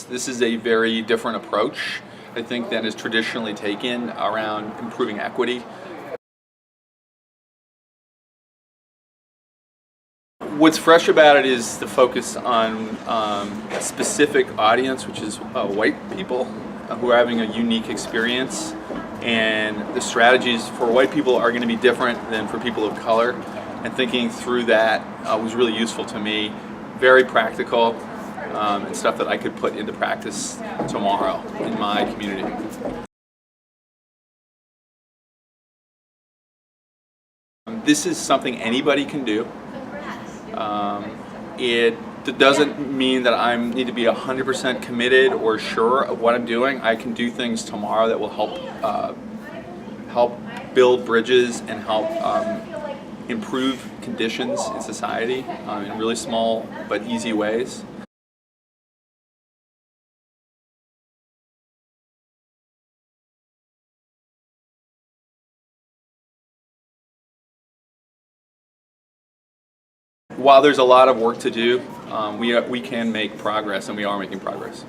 This is a very different approach, I think, than is traditionally taken around improving equity. What's fresh about it is the focus on a specific audience, which is white people who are having a unique experience. And the strategies for white people are going to be different than for people of color. And thinking through that was really useful to me. Very practical and stuff that I could put into practice tomorrow in my community. This is something anybody can do. It doesn't mean that I need to be 100% committed or sure of what I'm doing. I can do things tomorrow that will help build bridges and help improve conditions in society in really small but easy ways. While there's a lot of work to do, we can make progress, and we are making progress.